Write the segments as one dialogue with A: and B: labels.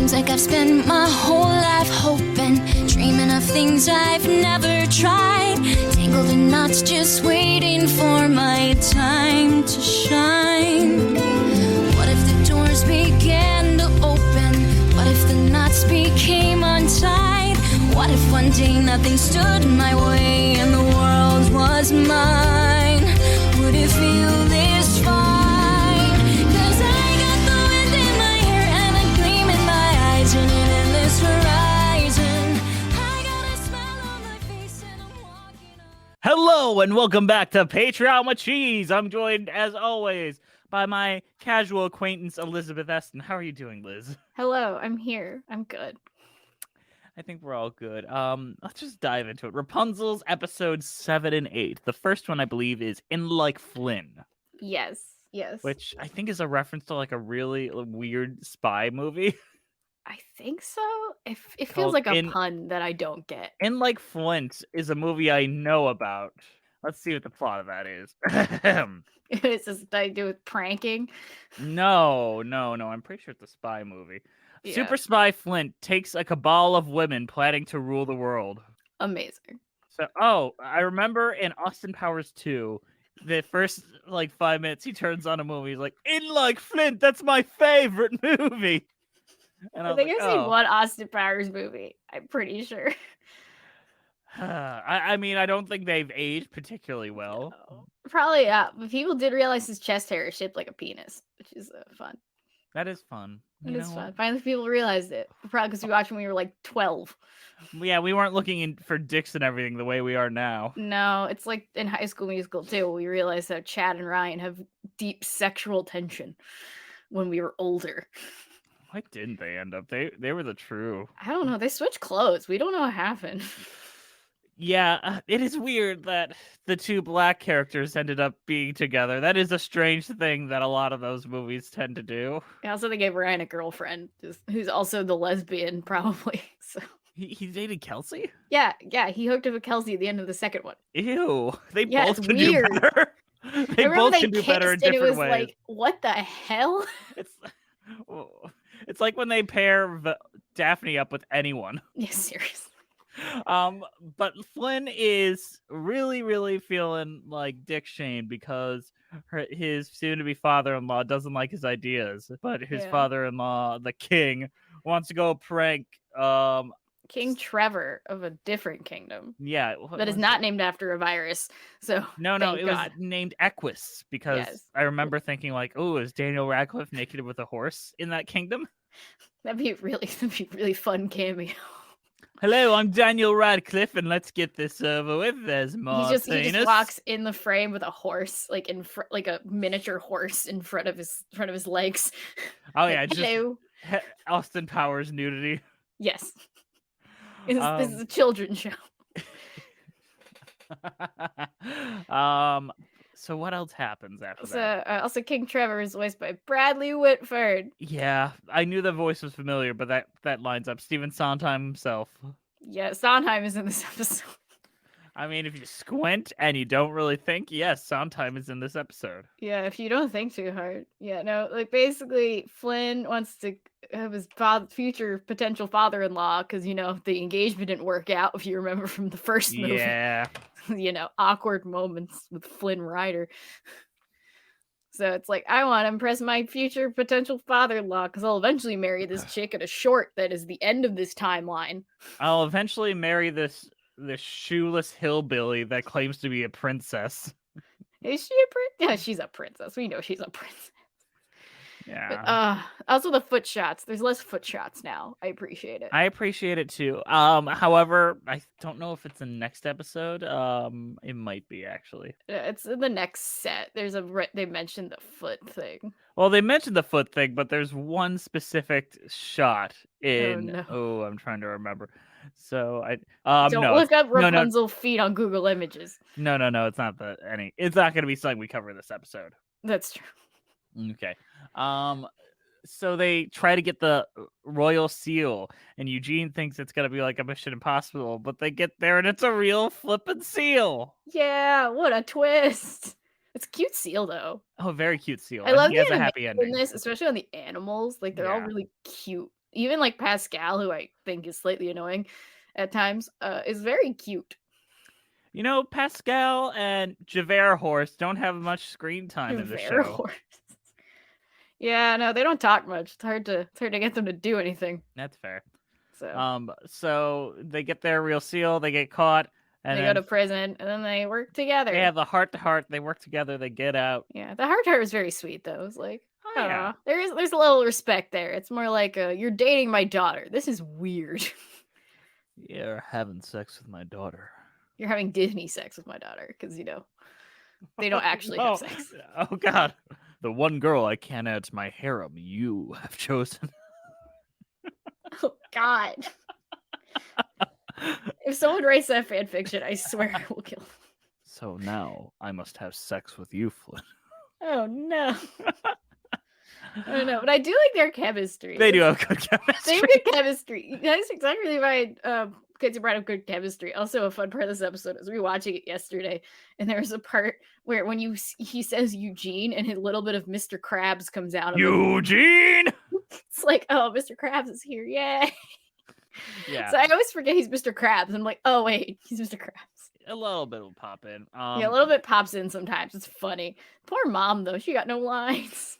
A: Seems like I've spent my whole life hoping, dreaming of things I've never tried. Tangled in knots, just waiting for my time to shine. What if the doors began to open? What if the knots became untied? What if one day nothing stood in my way and the world was mine? Would it feel this fine? 'Cause I got the wind in my hair and a gleam in my eyes and an endless horizon. I got a smile on my face and I'm walking on.
B: Hello and welcome back to Patreon with Cheese. I'm joined, as always, by my casual acquaintance, Elizabeth Eston. How are you doing, Liz?
C: Hello, I'm here. I'm good.
B: I think we're all good. Let's just dive into it. Rapunzel's episodes 7 and 8. The first one, I believe, is In Like Flynn,
C: Yes.
B: which I think is a reference to like a really weird spy movie.
C: I think so. It feels
B: Called
C: like a
B: In-
C: pun that I don't get.
B: In Like Flint is a movie I know about. Let's see what the plot of that is.
C: It's just I do with pranking.
B: No. I'm pretty sure it's a spy movie.
C: Yeah.
B: Super spy Flint takes a cabal of women planning to rule the world.
C: Amazing.
B: So, I remember in Austin Powers 2, the first 5 minutes he turns on a movie, he's like, "In Like Flint, that's my favorite movie." And
C: I
B: was
C: think
B: like,
C: I've seen one Austin Powers movie. I'm pretty sure.
B: I mean, I don't think they've aged particularly well.
C: No. Probably, yeah. But people did realize his chest hair is shaped like a penis, which is fun.
B: That is fun.
C: It is fun. Finally, people realized it. Probably because we watched when we were 12.
B: Yeah, we weren't looking for dicks and everything the way we are now.
C: No, it's like in High School Musical too. We realized that Chad and Ryan have deep sexual tension when we were older.
B: Why didn't they end up? They were the true.
C: I don't know. They switched clothes. We don't know what happened.
B: Yeah, it is weird that the two black characters ended up being together. That is a strange thing that a lot of those movies tend to do.
C: I also think Ryan a girlfriend who's also the lesbian, probably. So
B: He dated Kelsey?
C: yeah, he hooked up with Kelsey at the end of the second one.
B: Ew. They
C: Yeah,
B: both
C: it's
B: can
C: weird.
B: do better. They both can do better in
C: and it
B: different
C: was
B: ways.
C: like, what the hell?
B: It's like when they pair Daphne up with anyone.
C: Yeah, seriously.
B: But Flynn is really, really feeling like dick shamed because his soon-to-be father-in-law doesn't like his ideas, but his father-in-law, the king, wants to go prank
C: King Trevor of a different kingdom.
B: Yeah,
C: that is not named after a virus. So
B: no, it was named Equus because I remember thinking is Daniel Radcliffe naked with a horse in that kingdom?
C: That'd be really fun cameo.
B: Hello, I'm Daniel Radcliffe, and let's get this over with. There's Martinus.
C: He just walks in the frame with a horse, like a miniature horse in front of his legs.
B: Oh yeah,
C: hello.
B: Just Austin Powers nudity.
C: Yes, this is a children's show.
B: So what else happens after that?
C: Also, King Trevor is voiced by Bradley Whitford.
B: Yeah, I knew the voice was familiar, but that lines up. Stephen Sondheim himself.
C: Yeah, Sondheim is in this episode.
B: I mean, if you squint and you don't really think, yes, Sondheim is in this episode.
C: Yeah, if you don't think too hard. Yeah, no, basically, Flynn wants to have his future potential father-in-law because, the engagement didn't work out, if you remember from the first movie.
B: Yeah.
C: Awkward moments with Flynn Rider. So it's like, I want to impress my future potential father-in-law because I'll eventually marry this chick at a short that is the end of this timeline.
B: I'll eventually marry this shoeless hillbilly that claims to be a princess.
C: Is she a princess? Yeah, she's a princess. We know she's a princess.
B: Yeah.
C: But, also the foot shots. There's less foot shots now. I appreciate it.
B: I appreciate it too. However, I don't know if it's the next episode. It might be actually.
C: Yeah, it's in the next set. They mentioned the foot thing.
B: Well, they mentioned the foot thing, but there's one specific shot in.
C: Oh, no.
B: Oh, I'm trying to remember. So
C: don't
B: no,
C: look up Rapunzel feet on Google Images.
B: No. It's not It's not going to be something we cover this episode.
C: That's true.
B: Okay. So they try to get the royal seal, and Eugene thinks it's gonna be like a Mission Impossible, but they get there and it's a real flippin' seal.
C: Yeah, what a twist! It's a cute seal though.
B: Oh, very cute seal.
C: I love
B: he has a happy ending
C: in this, especially on the animals. They're all really cute. even like Pascal, who I think is slightly annoying at times, is very cute.
B: You know, Pascal and Javert Horse don't have much screen time in the show.
C: Horse. Yeah, no, they don't talk much. It's hard to get them to do anything.
B: That's fair.
C: So,
B: so they get their real seal, they get caught, and
C: they go to prison, and then they work together.
B: They have the heart-to-heart. They work together. They get out.
C: Yeah, the heart-to-heart was very sweet, though. It was like,
B: oh yeah,
C: there's a little respect there. It's more like, you're dating my daughter. This is weird.
B: You're having sex with my daughter.
C: You're having Disney sex with my daughter, because, they don't actually have sex.
B: Oh, God. The one girl I can't add to my harem, you have chosen.
C: Oh, God. If someone writes that fan fiction, I swear I will kill them.
B: So now I must have sex with you, Flynn.
C: Oh, no. I don't know, but I do like their chemistry.
B: They do have good chemistry.
C: They have good chemistry. That's exactly why kids who brought up good chemistry. Also, a fun part of this episode is we were watching it yesterday, and there was a part where when he says Eugene, and a little bit of Mr. Krabs comes out of
B: Eugene.
C: It's like, oh, Mr. Krabs is here, yay!
B: Yeah.
C: So I always forget he's Mr. Krabs. I'm like, oh wait, he's Mr. Krabs.
B: A little bit will pop in.
C: Yeah, a little bit pops in sometimes. It's funny. Poor mom though, she got no lines.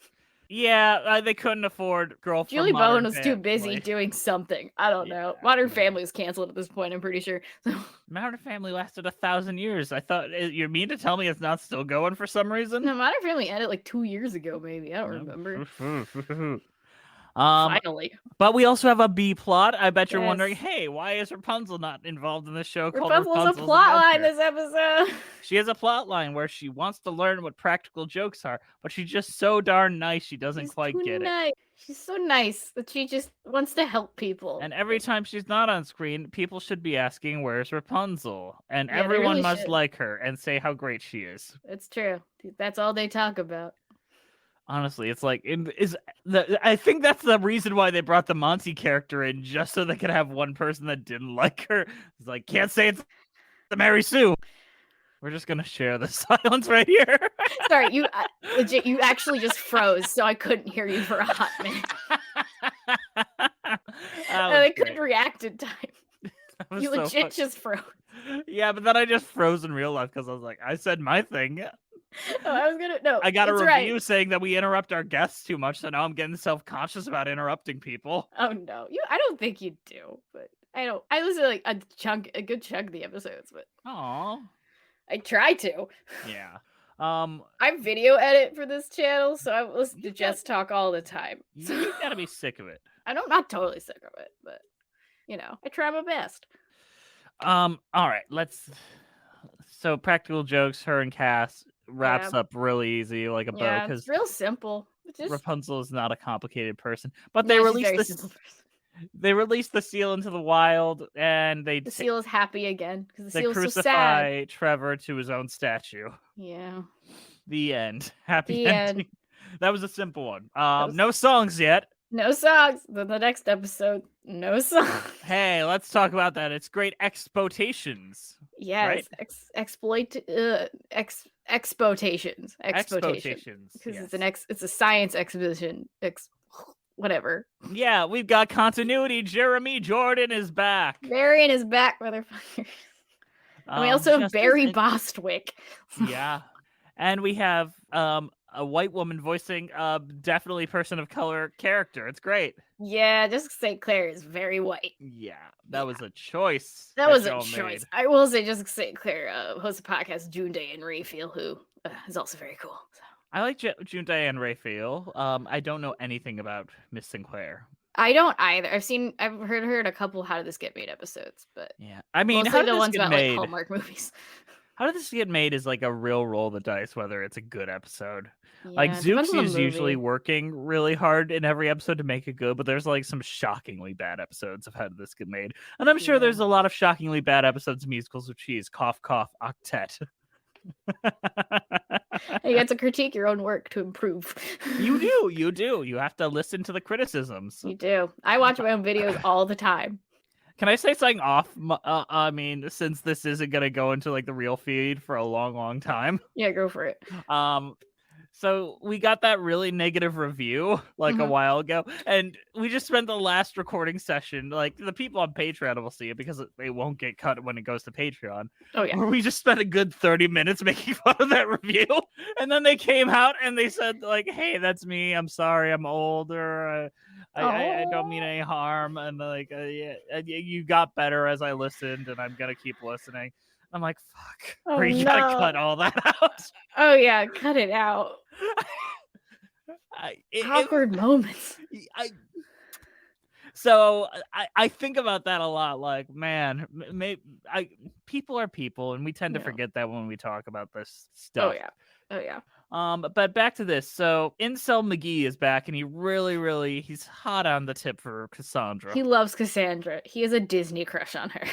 B: Yeah, they couldn't afford girl.
C: Julie Bowen was too busy doing something. I don't know. Modern Family is canceled at this point, I'm pretty sure.
B: Modern Family lasted 1,000 years. I thought you mean to tell me it's not still going for some reason?
C: No, Modern Family ended like 2 years ago, maybe. I don't remember.
B: Finally. But we also have a B plot. I bet you're wondering, hey, why is Rapunzel not involved in this show called Rapunzel's
C: a plot line this episode.
B: She has a plot line where she wants to learn what practical jokes are, but she's just so darn nice she doesn't quite get it.
C: She's so nice that she just wants to help people.
B: And every time she's not on screen, people should be asking, where's Rapunzel? And everyone really must like her and say how great she is.
C: It's true. That's all they talk about.
B: Honestly, it's like I think that's the reason why they brought the Monty character in, just so they could have one person that didn't like her. It's like, can't say it's the Mary Sue. We're just gonna share the silence right here.
C: Sorry, you legit, you actually just froze, so I couldn't hear you for a hot minute. I couldn't react in time. You so legit just froze.
B: Yeah, but then I just froze in real life because I was like, I said my thing.
C: Oh,
B: I got a review saying that we interrupt our guests too much, so now I'm getting self-conscious about interrupting people.
C: Oh no, I don't think you do, but I listen to like a good chunk of the episodes, but
B: Aww.
C: I try to.
B: Yeah.
C: I video edit for this channel, so I listen to Jess talk all the time.
B: You gotta be sick of it.
C: I'm not totally sick of it, but I try my best.
B: All right, so practical jokes, her and Cass wraps up really easy, like a bow, because
C: it's real simple.
B: Rapunzel is not a complicated person, but they released the seal into the wild, and the
C: seal is happy again because the seal is so
B: sad. Trevor to his own statue.
C: Yeah.
B: The end. Happy ending. That was a simple one. No songs yet.
C: No songs. Then the next episode, no songs.
B: Hey, let's talk about that. It's great. Expotations.
C: Yes, right? Expotations. Because it's a science exhibition. Whatever.
B: Yeah, we've got continuity. Jeremy Jordan is back.
C: Marion is back, motherfuckers. And we also have Barry Bostwick.
B: Yeah. And we have a white woman voicing a definitely person of color character. It's great. Yeah,
C: Jessica St. Clair is very white.
B: Yeah, that was a choice.
C: That was a choice. I will say Jessica St. Clair hosts a podcast, June Day and Raphael, who is also very cool. So.
B: I like June Day and Raphael. I don't know anything about Miss Sinclair.
C: I don't either. I've heard a couple How Did This Get Made episodes, but
B: yeah, I mean, how did this get made?
C: Like Hallmark movies.
B: How Did This Get Made is like a real roll of the dice whether it's a good episode. Yeah, like Zooks is usually working really hard in every episode to make it good, but there's like some shockingly bad episodes of How Did This Get Made, and I'm sure there's a lot of shockingly bad episodes of Musicals with Cheese. Cough, cough, octet.
C: You have to critique your own work to improve.
B: You do. You have to listen to the criticisms.
C: You do. I watch my own videos all the time.
B: Can I say something off? I mean, since this isn't going to go into like the real feed for a long, long time.
C: Yeah, go for it.
B: So we got that really negative review like a while ago, and we just spent the last recording session, like the people on Patreon will see it because they won't get cut when it goes to Patreon.
C: Oh yeah.
B: Where we just spent a good 30 minutes making fun of that review, and then they came out and they said like, "Hey, that's me. I'm sorry. I'm older. I don't mean any harm." And like, you got better as I listened, and I'm gonna keep listening. I'm like, fuck.
C: Oh,
B: you gotta cut all that out.
C: Oh yeah, cut it out. Awkward moments.
B: So I think about that a lot. Like, man, people are people, and we tend to forget that when we talk about this stuff.
C: Oh yeah.
B: But back to this. So Incel McGee is back, and he's hot on the tip for Cassandra.
C: He loves Cassandra. He has a Disney crush on her.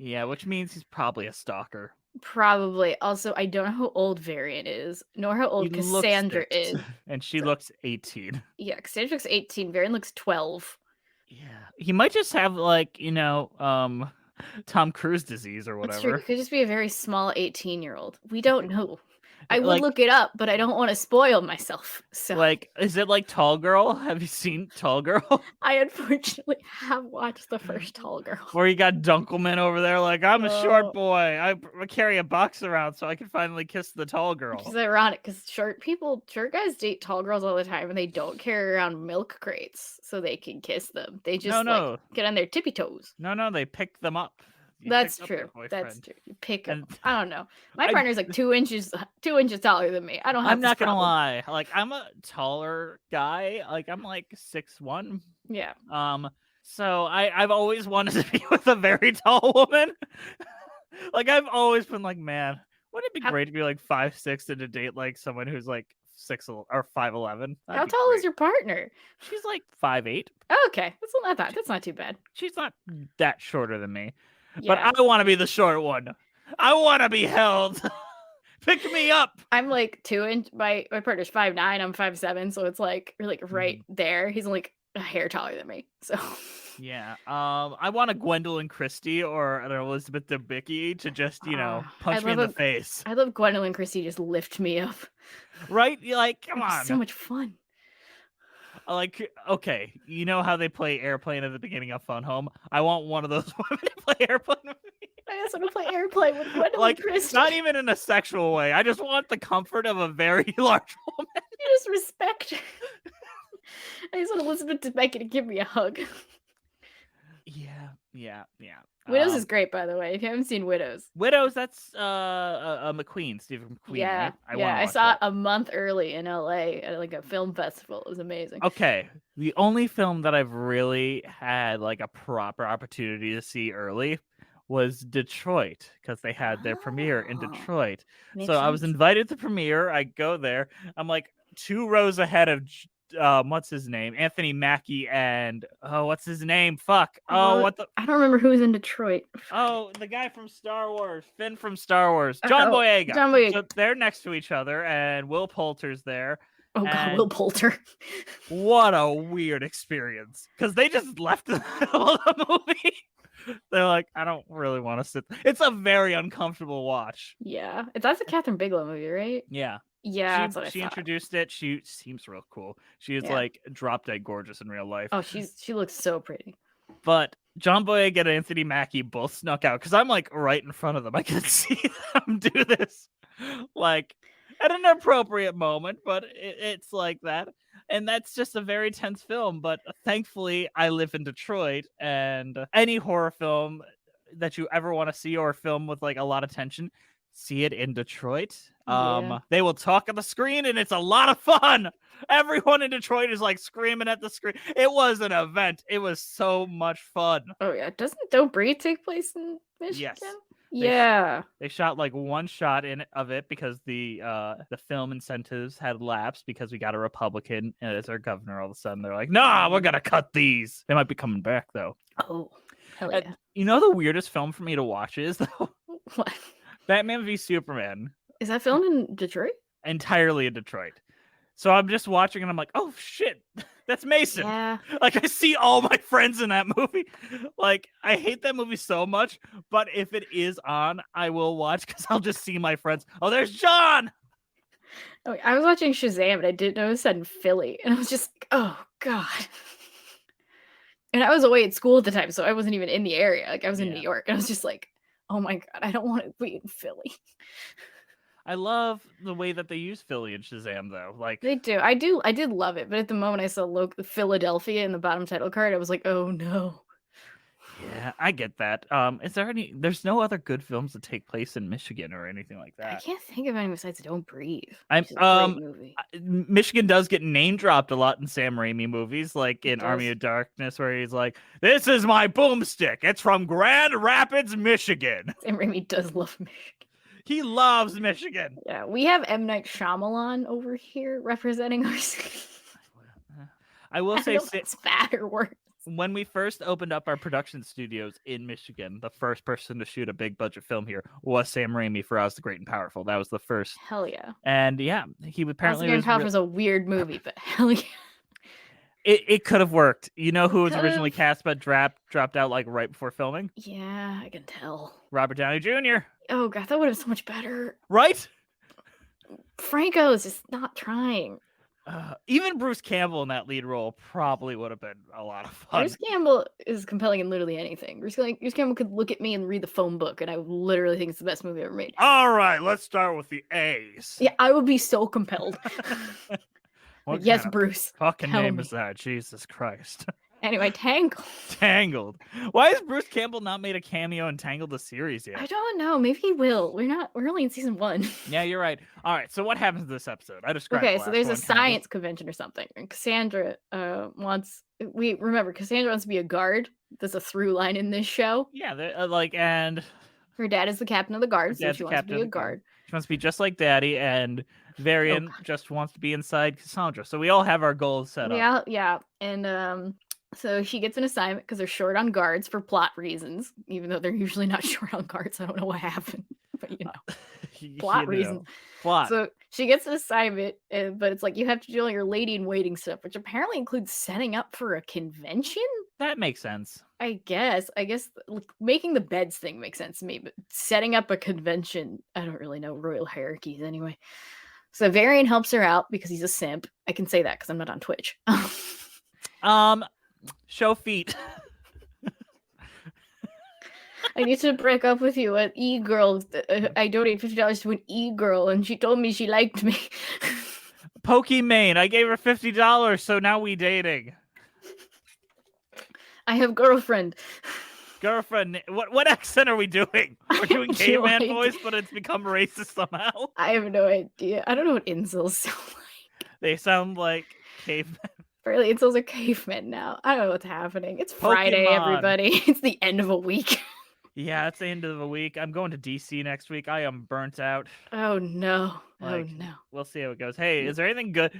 B: Yeah, which means he's probably a stalker.
C: Probably. Also, I don't know how old Varian is, nor how old Cassandra is.
B: And she looks 18.
C: Yeah, Cassandra looks 18. Varian looks 12.
B: Yeah. He might just have, like, Tom Cruise disease or whatever.
C: That's true. He could just be a very small 18-year-old. We don't know. I would look it up, but I don't want to spoil myself. So,
B: like, is it like Tall Girl? Have you seen Tall Girl?
C: I unfortunately have watched the first Tall Girl.
B: Where you got Dunkelman over there, like, I'm a short boy. I carry a box around so I can finally kiss the tall girl.
C: It's ironic because short guys date tall girls all the time, and they don't carry around milk crates so they can kiss them. They just get on their tippy toes.
B: No, they pick them up.
C: That's true. That's true. You pick him. I don't know. My partner's like 2 inches taller than me. I don't have.
B: I'm not gonna lie. Like, I'm a taller guy. Like, I'm like 6'1".
C: Yeah.
B: So I've always wanted to be with a very tall woman. Like, I've always been like, man, wouldn't it be great to be like 5'6" and to date like someone who's like 6 or 5'11"?
C: How tall is your partner?
B: She's like 5'8".
C: Okay, that's not too bad.
B: She's not that shorter than me. Yeah. But I want to be the short one. I want to be held. Pick me up.
C: I'm like 2 inch. My partner's 5'9". I'm 5'7". So it's like we're like right there. He's like a hair taller than me. So
B: yeah. I want a Gwendolyn Christie or an Elizabeth Debicki to just punch me in the face.
C: I love Gwendolyn Christie just lift me up.
B: Right? Like, come on.
C: So much fun.
B: Like, okay, you know how they play Airplane at the beginning of Fun Home? I want one of those women to play Airplane with me.
C: I just want to play Airplane with Gwendolyn Christie.
B: Not even in a sexual way. I just want the comfort of a very large woman.
C: You just respect her. I just want Elizabeth Debicki to give me a hug.
B: Yeah.
C: Widows is great, by the way. If you haven't seen Widows,
B: that's McQueen, Stephen McQueen.
C: Yeah,
B: right?
C: I saw it a month early in LA at like a film festival. It was amazing.
B: Okay, the only film that I've really had like a proper opportunity to see early was Detroit, because they had their premiere in Detroit. So I was invited to the premiere. I go there. I'm like 2 rows ahead of what's his name? Anthony Mackie and what's his name? Fuck. I
C: don't remember who's in Detroit.
B: Oh, the guy from Star Wars, Finn from Star Wars, John Boyega.
C: John Boyega.
B: So they're next to each other, and Will Poulter's there.
C: Oh God, Will Poulter.
B: What a weird experience, because they just left in the middle of the movie. They're like, I don't really want to sit. It's a very uncomfortable watch.
C: Yeah, that's a Catherine Bigelow movie, right?
B: Yeah.
C: Yeah,
B: she introduced it. She seems real cool. She is like drop dead gorgeous in real life.
C: Oh, she looks so pretty.
B: But John Boyega and Anthony Mackie both snuck out because I'm like right in front of them. I can see them do this like at an appropriate moment, but it's like that. And that's just a very tense film. But thankfully, I live in Detroit, and any horror film that you ever want to see or a film with like a lot of tension, see it in Detroit. They will talk on the screen, and it's a lot of fun. Everyone in Detroit is like screaming at the screen. It was an event. It was so much fun.
C: Oh yeah, doesn't Don't Breathe take place in Michigan?
B: Yes. They shot like one shot of it because the film incentives had lapsed because we got a Republican as our governor. All of a sudden, they're like, "Nah, we're gonna cut these." They might be coming back though.
C: Oh, hell yeah!
B: You know the weirdest film for me to watch is though?
C: What?
B: Batman v Superman.
C: Is that filmed in Detroit?
B: Entirely in Detroit. So I'm just watching and I'm like, oh shit, that's Mason.
C: Yeah.
B: Like I see all my friends in that movie. Like I hate that movie so much, but if it is on, I will watch because I'll just see my friends. Oh, there's John.
C: Oh, I was watching Shazam and I didn't know it was set in Philly, and I was just like, oh god. And I was away at school at the time, so I wasn't even in the area. Like I was in New York, and I was just like, oh my god, I don't want to be in Philly.
B: I love the way that they use Philly and Shazam, though. Like
C: They do. I did love it, but at the moment I saw Philadelphia in the bottom title card, I was like, oh no.
B: Yeah, I get that. Is there any? There's no other good films that take place in Michigan or anything like
C: I
B: that.
C: can't think of any besides Don't Breathe.
B: I'm
C: Which is a great movie.
B: Michigan does get name dropped a lot in Sam Raimi movies, like in Army of Darkness, where he's like, "This is my boomstick. It's from Grand Rapids, Michigan."
C: Sam Raimi does love Michigan.
B: He loves Michigan.
C: Yeah, we have M. Night Shyamalan over here representing our city.
B: I will say,
C: it's bad or worse.
B: When we first opened up our production studios in Michigan, the first person to shoot a big budget film here was Sam Raimi for Oz the Great and Powerful. That was the first.
C: Hell yeah.
B: And yeah, he apparently
C: Oz the Great and Powerful was a weird movie, but hell yeah.
B: It could have worked. You know who was originally cast but dropped out like right before filming?
C: Yeah, I can tell.
B: Robert Downey Jr.
C: Oh god, that would have been so much better.
B: Right?
C: Franco is just not trying.
B: Even Bruce Campbell in that lead role probably would have been a lot of fun.
C: Bruce Campbell is compelling in literally anything. Bruce Campbell could look at me and read the phone book, and I literally think it's the best movie ever made.
B: All right, let's start with the A's.
C: Yeah, I would be so compelled. Yes, Bruce.
B: Fucking name is that? Jesus Christ.
C: Anyway,
B: Tangled. Why has Bruce Campbell not made a cameo in Tangled the series yet?
C: I don't know. Maybe he will. We're only in season 1.
B: Yeah, you're right. All right, so what happens in this episode? I described.
C: Okay, so there's a science convention or something, and Cassandra wants to be a guard. There's a through line in this show.
B: Yeah, and
C: her dad is the captain of the guard, so she wants to be a guard.
B: She wants to be just like Daddy, and Varian just wants to be inside Cassandra. So we all have our goals set up.
C: Yeah, and so she gets an assignment because they're short on guards for plot reasons, even though they're usually not short on guards. I don't know what happened, but plot reasons.
B: Plot.
C: So she gets an assignment, but it's like you have to do all your lady in waiting stuff, which apparently includes setting up for a convention.
B: That makes sense.
C: I guess making the beds thing makes sense to me, but setting up a convention, I don't really know royal hierarchies anyway. So Varian helps her out because he's a simp. I can say that because I'm not on Twitch.
B: Show feet.
C: I need to break up with you, an e-girl. I donated $50 to an e-girl, and she told me she liked me.
B: Pokimane, I gave her $50, so now we dating.
C: I have girlfriend.
B: Girlfriend, what accent are we doing? We're doing caveman voice, but it's become racist somehow.
C: I have no idea. I don't know what incels sound like.
B: They sound like cavemen.
C: Apparently, incels are cavemen now. I don't know what's happening. It's Friday, everybody. It's the end of a week.
B: Yeah, it's the end of the week. I'm going to DC next week. I am burnt out.
C: Oh no. Oh no.
B: We'll see how it goes. Hey, is there anything good?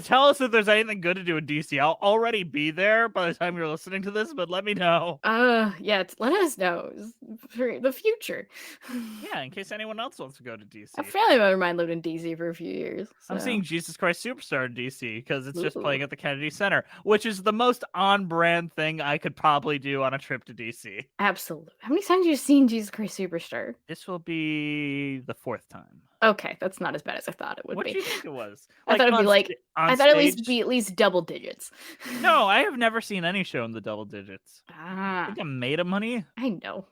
B: Tell us if there's anything good to do in DC. I'll already be there by the time you're listening to this, but let me know.
C: Yeah, let us know for the future.
B: Yeah, in case anyone else wants to go to DC.
C: A family member of mine lived in DC for a few years. So.
B: I'm seeing Jesus Christ Superstar in DC because it's just playing at the Kennedy Center, which is the most on-brand thing I could probably do on a trip to DC.
C: Absolutely. How many times have you seen Jesus Christ Superstar?
B: This will be the 4th time.
C: Okay, that's not as bad as I thought it would be.
B: What do you think it was?
C: I thought it'd be like I thought it'd be at least double digits.
B: No, I have never seen any show in the double digits.
C: I
B: think I'm made of money.
C: I know.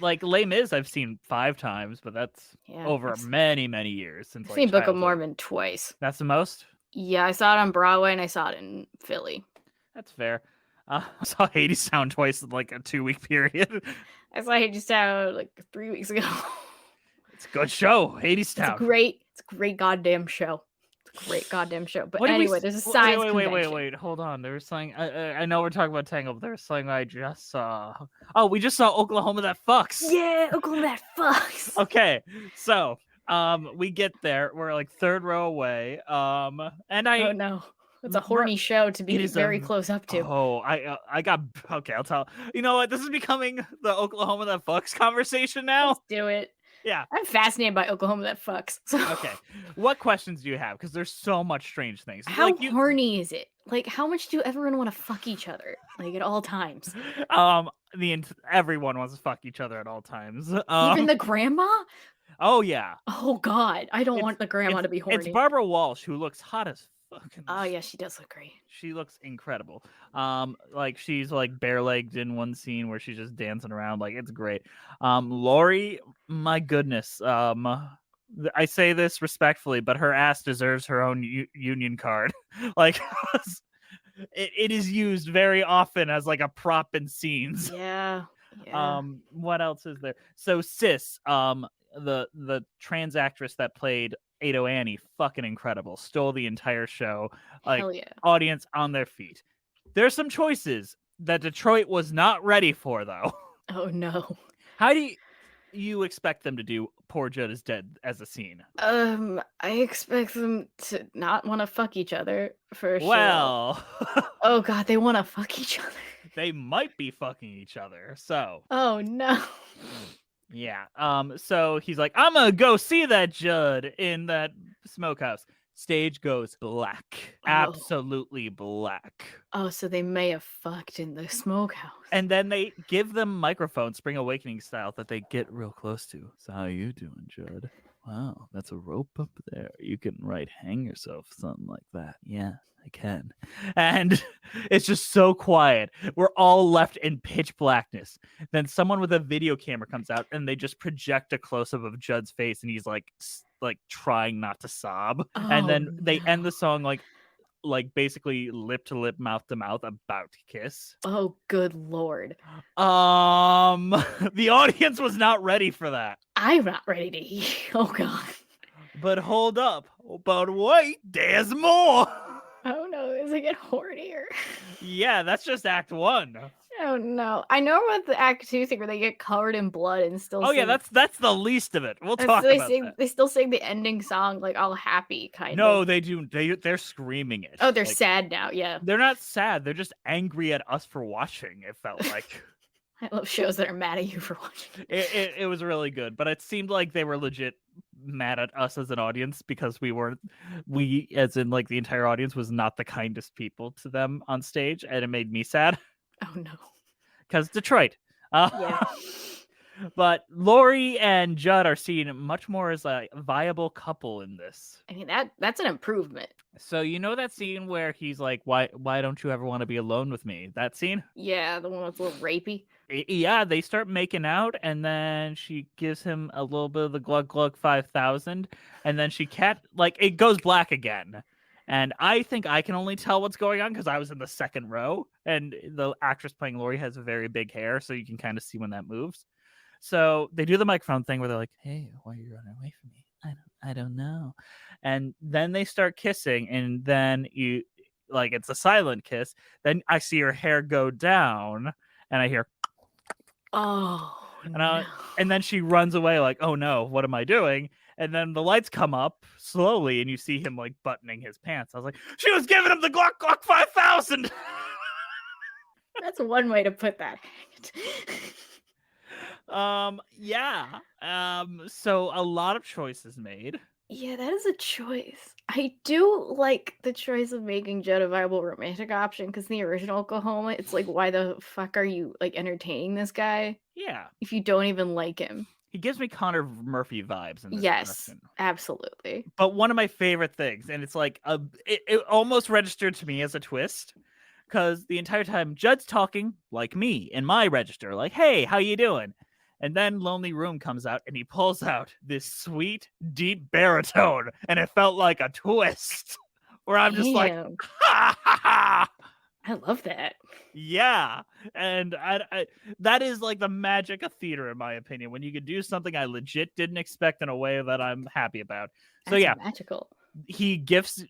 B: Like Les Mis, I've seen 5 times, but that's over many years since.
C: I've seen Book of Mormon twice.
B: That's the most.
C: Yeah, I saw it on Broadway and I saw it in Philly.
B: That's fair. I saw Hadestown twice in like a 2-week period.
C: I saw Hadestown like 3 weeks ago.
B: It's a good show, Hadestown.
C: It's a great goddamn show. It's a great goddamn show. But anyway, there's a science convention.
B: Wait. Hold on. There was something. I know we're talking about Tangled, but there was something I just saw. Oh, we just saw Oklahoma That Fucks.
C: Yeah, Oklahoma That Fucks.
B: Okay, so we get there. We're like 3rd row away. And I.
C: Oh no. It's a horny show to be very close up to.
B: Oh, I got okay. I'll tell. You know what? This is becoming the Oklahoma That Fucks conversation now.
C: Let's do it.
B: Yeah,
C: I'm fascinated by Oklahoma That Fucks. So.
B: Okay, what questions do you have? Because there's so much strange things.
C: How horny is it? Like, how much do everyone want to fuck each other? Like at all times.
B: Everyone wants to fuck each other at all times.
C: Even the grandma.
B: Oh yeah.
C: Oh God, I don't want the grandma to be horny.
B: It's Barbara Walsh, who looks hot as fucking.
C: Oh yeah, she does look great.
B: She looks incredible. Like she's like bare-legged in one scene where she's just dancing around. Like it's great. Laurie, my goodness. I say this respectfully, but her ass deserves her own union card. Like it is used very often as like a prop in scenes.
C: Yeah. Yeah.
B: What else is there? So Sis, the trans actress that played Ado Annie, fucking incredible. Stole the entire show. Like
C: Hell yeah.
B: audience on their feet. There's some choices that Detroit was not ready for though.
C: Oh no.
B: How do you expect them to do Poor Judd is Dead as a scene?
C: I expect them to not want to fuck each other for sure.
B: Well,
C: Oh God, they want to fuck each other.
B: they might be fucking each other. So
C: Oh no.
B: yeah. So he's like, I'm gonna go see that Judd in that smokehouse. Stage goes black.
C: Oh.
B: Absolutely black.
C: Oh, so they may have fucked in the smokehouse.
B: And then they give them microphones, Spring Awakening style, that they get real close to. So how you doing, Judd? Wow, that's a rope up there. You can hang yourself, something like that. Yeah, I can. And it's just so quiet. We're all left in pitch blackness. Then someone with a video camera comes out and they just project a close-up of Judd's face, and he's like trying not to sob. And then they end the song like basically lip to lip, mouth to mouth, about to kiss.
C: Oh, good Lord.
B: The audience was not ready for that.
C: I'm not ready to hear. Oh God.
B: But hold up. But wait, there's more.
C: Oh no, is it get hornier?
B: Yeah, that's just act 1.
C: Oh no. I know about the act 2 thing where they get covered in blood and still
B: Oh
C: sing,
B: yeah, that's the least of it. We'll
C: and
B: talk
C: so they
B: about
C: sing,
B: that.
C: they still sing the ending song like all happy kind
B: No,
C: of.
B: they do. They're screaming it.
C: Oh, they're
B: Like,
C: sad now, yeah.
B: They're not sad. They're just angry at us for watching. It felt like.
C: I love shows that are mad at you for watching.
B: It was really good, but it seemed like they were legit mad at us as an audience because we as in like the entire audience was not the kindest people to them on stage, and it made me sad
C: Oh no.
B: because Detroit.
C: Yeah.
B: But Laurie and Judd are seen much more as a viable couple in this.
C: I mean that's an improvement.
B: So you know that scene where he's like, why don't you ever want to be alone with me? That scene?
C: Yeah, the one that's a little rapey.
B: Yeah, they start making out, and then she gives him a little bit of the glug glug 5000, and then it goes black again. And I think I can only tell what's going on because I was in the second row, and the actress playing Laurie has very big hair, so you can kind of see when that moves. So they do the microphone thing where they're like, "Hey, why are you running away from me? I don't know." And then they start kissing, and then it's a silent kiss. Then I see her hair go down, and I hear,
C: Oh
B: and then she runs away like, "Oh no, what am I doing?" And then the lights come up slowly, and you see him like buttoning his pants. I was like, "She was giving him the Glock Glock 5000."
C: That's one way to put that.
B: Yeah. So a lot of choices made.
C: Yeah, that is a choice. I do like the choice of making Judd a viable romantic option because the original Oklahoma, it's like, why the fuck are you like entertaining this guy
B: Yeah.
C: if you don't even like him?
B: He gives me Connor Murphy vibes in this
C: Yes,
B: production.
C: absolutely.
B: But one of my favorite things, and it's like it almost registered to me as a twist, because the entire time Judd's talking like me in my register, like, "Hey, how you doing?" And then Lonely Room comes out, and he pulls out this sweet, deep baritone, and it felt like a twist, where I'm just like,
C: Damn.
B: ha ha ha.
C: I love that.
B: Yeah, and I that is like the magic of theater, in my opinion, when you can do something I legit didn't expect in a way that I'm happy about. So
C: That's
B: yeah,
C: magical.
B: he gifts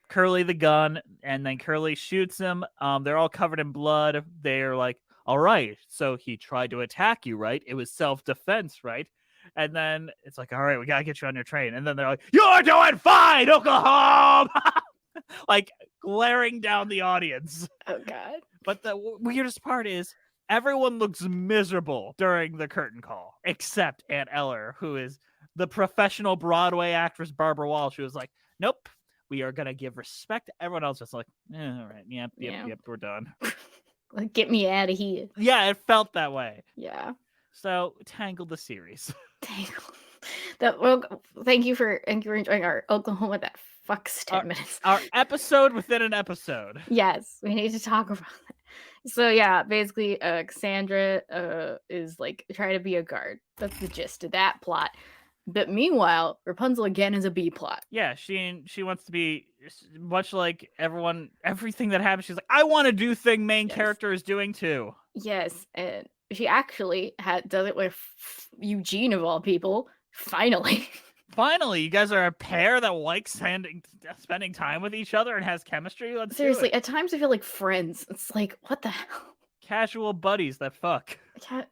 B: Curly the gun, and then Curly shoots him. They're all covered in blood. They're like, "All right, so he tried to attack you, right? It was self-defense, right?" And then it's like, "All right, we gotta get you on your train." And then they're like, "You're doing fine, Oklahoma!" Like glaring down the audience.
C: Oh God.
B: But the weirdest part is everyone looks miserable during the curtain call, except Aunt Eller, who is the professional Broadway actress Barbara Walsh, who was like, "Nope, we are gonna give respect." Everyone else just like, "All right, yep, we're done."
C: Like, get me out of here.
B: Yeah, it felt that way.
C: Yeah.
B: So, Tangled the series.
C: Tangled. Well, thank you for enjoying our Oklahoma that fucks 10 minutes.
B: Our episode within an episode.
C: Yes, we need to talk about that. So yeah, basically, Cassandra is like trying to be a guard. That's the gist of that plot. But meanwhile, Rapunzel again is a B plot.
B: Yeah, she wants to be much like everything that happens. She's like, I want to do thing main character is doing too.
C: Yes, and she actually does it with Eugene of all people. Finally.
B: Finally, you guys are a pair that likes spending time with each other and has chemistry. Let's
C: seriously,
B: do it.
C: At times I feel like friends. It's like, what the hell?
B: Casual buddies that fuck.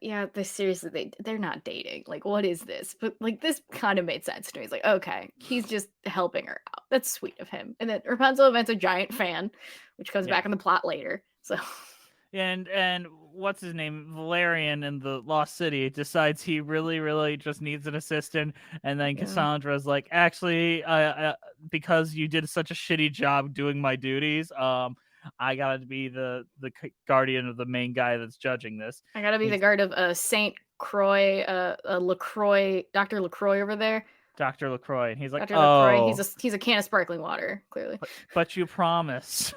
C: Yeah, they're not dating. Like, what is this? But like, this kind of made sense to me. It's like, okay, he's just helping her out. That's sweet of him. And then Rapunzel invents a giant fan, which comes back in the plot later. So.
B: And what's his name? Valerian in the Lost City decides he really, really just needs an assistant, and then Cassandra's like, actually, because you did such a shitty job doing my duties, I gotta be the guardian of the main guy that's judging this.
C: I gotta be the guard of Saint Croix, LaCroix, Dr. LaCroix over there.
B: Dr. LaCroix, and he's like,
C: Dr. LaCroix, he's a can of sparkling water, clearly.
B: But you promised.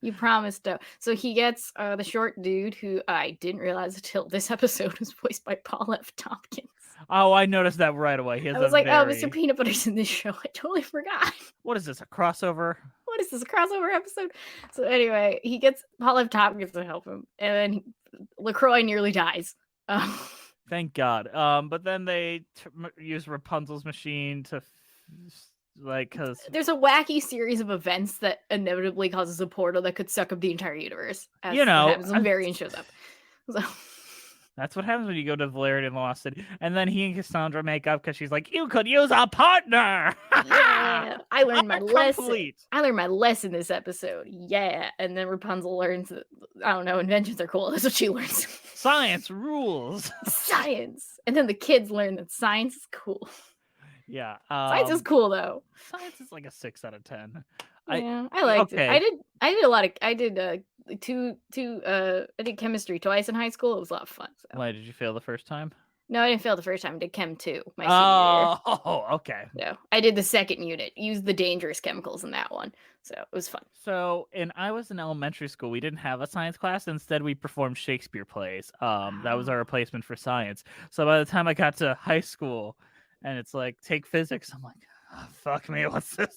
C: You promised. So he gets the short dude who I didn't realize until this episode was voiced by Paul F. Tompkins.
B: Oh, I noticed that right away.
C: I was like, oh, Mr. Peanut Butter's in this show. I totally forgot.
B: What is this, a crossover?
C: What is this, a crossover episode? So anyway, he gets Paul F. Tompkins to help him, and then LaCroix nearly dies.
B: Thank God. But then they use Rapunzel's machine to... because
C: there's a wacky series of events that inevitably causes a portal that could suck up the entire universe. As happens when Varian shows up. So
B: that's what happens when you go to Valerian and Lost City. And then he and Cassandra make up because she's like, you could use a partner.
C: Yeah, I learned my lesson. I learned my lesson this episode. Yeah. And then Rapunzel learns that, I don't know, inventions are cool. That's what she learns.
B: Science rules.
C: Science. And then the kids learn that science is cool.
B: Yeah.
C: Science is cool though.
B: Science is like a 6 out of 10.
C: Yeah, I liked it. I did chemistry twice in high school. It was a lot of fun. So.
B: Why, did you fail the first time?
C: No, I didn't fail the first time. I did Chem 2 my senior year.
B: Oh, okay.
C: So I did the second unit. Used the dangerous chemicals in that one. So it was fun.
B: So, I was in elementary school. We didn't have a science class. Instead, we performed Shakespeare plays. That was our replacement for science. So by the time I got to high school, and it's like, take physics, I'm like, oh, fuck me, what's this?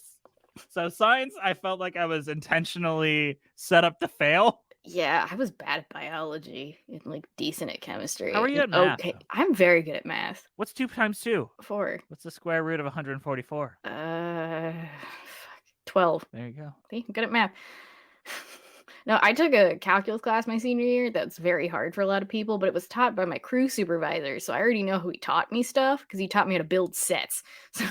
B: So science, I felt like I was intentionally set up to fail.
C: Yeah, I was bad at biology and like decent at chemistry.
B: How are you at math?
C: Okay, I'm very good at math.
B: What's 2 times 2?
C: 4.
B: What's the square root of 144?
C: 12.
B: There you go.
C: See, I'm good at math. No, I took a calculus class my senior year. That's very hard for a lot of people, but it was taught by my crew supervisor. So I already know who he taught me stuff because he taught me how to build sets. So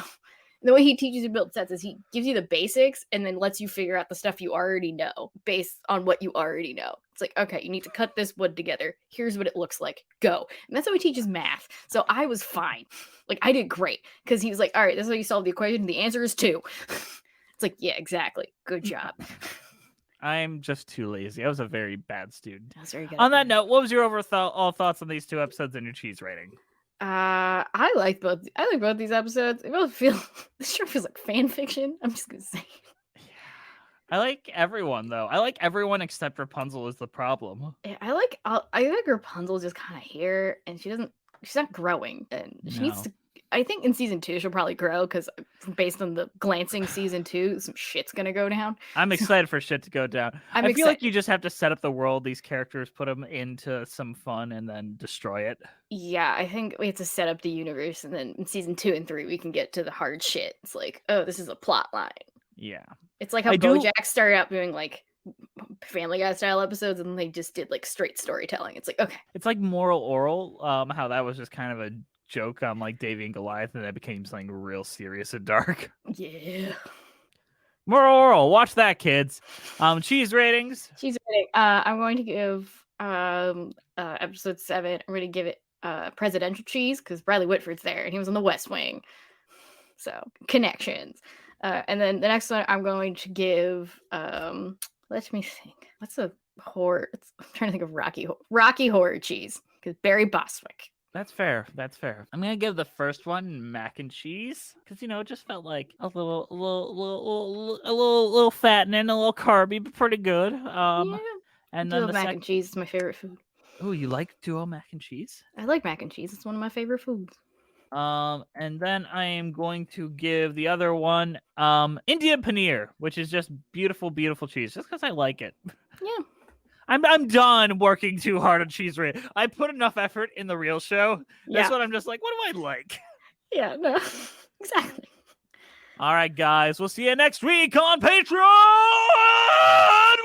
C: the way he teaches you to build sets is he gives you the basics and then lets you figure out the stuff you already know based on what you already know. It's like, okay, you need to cut this wood together. Here's what it looks like. Go. And that's how he teaches math. So I was fine. Like, I did great because he was like, all right, this is how you solve the equation. The answer is 2. It's like, yeah, exactly. Good job.
B: I'm just too lazy. I was a very bad student.
C: That's very good.
B: On that note, what was your overall thoughts on these 2 episodes and your cheese rating?
C: I like both these episodes. It both this show feels like fan fiction. I'm just gonna say.
B: Yeah. I like everyone though. I like everyone except Rapunzel is the problem.
C: Yeah, I like Rapunzel just kind of here, and she's not growing, and she needs to. I think in season 2 she'll probably grow because based on the glancing season 2, some shit's gonna go down.
B: I'm excited for shit to go down. I feel like you just have to set up the world, these characters, put them into some fun, and then destroy it.
C: Yeah, I think we have to set up the universe, and then in season 2 and 3 we can get to the hard shit. It's like, oh, this is a plot line.
B: Yeah,
C: it's like how BoJack started out doing like Family Guy style episodes, and then they just did like straight storytelling. It's like, okay,
B: it's like Moral Oral. How that was just kind of a joke on like Davy and Goliath, and that became something real serious and dark.
C: Yeah.
B: Moral Oral, watch that, kids. Cheese ratings.
C: I'm going to give episode 7. I'm going to give it presidential cheese because Bradley Whitford's there and he was on the West Wing. So connections. And then the next one I'm going to give. Let me think. What's a horror? I'm trying to think of Rocky Horror cheese because Barry Bostwick.
B: That's fair. That's fair. I'm gonna give the first one mac and cheese because it just felt like a little fattening, a little carby, but pretty good.
C: Yeah.
B: And
C: Duo
B: then the
C: mac and cheese is my favorite food.
B: Oh, you like duo mac and cheese?
C: I like mac and cheese. It's one of my favorite foods.
B: And then I am going to give the other one Indian paneer, which is just beautiful, beautiful cheese, just because I like it.
C: Yeah.
B: I'm done working too hard on cheese. I put enough effort in the real show. That's what I'm just like, what do I like?
C: Yeah, no, exactly.
B: All right, guys. We'll see you next week on Patreon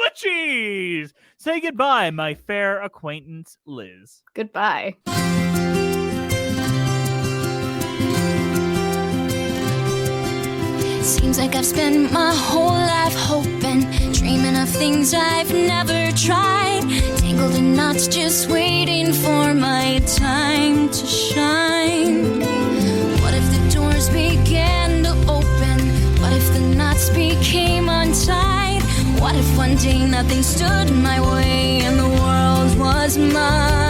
B: with cheese. Say goodbye, my fair acquaintance, Liz.
C: Goodbye.
A: Seems like I've spent my whole life hoping, dreaming of things I've never tried. Tangled in knots, just waiting for my time to shine. What if the doors began to open? What if the knots became untied? What if one day nothing stood in my way and the world was mine?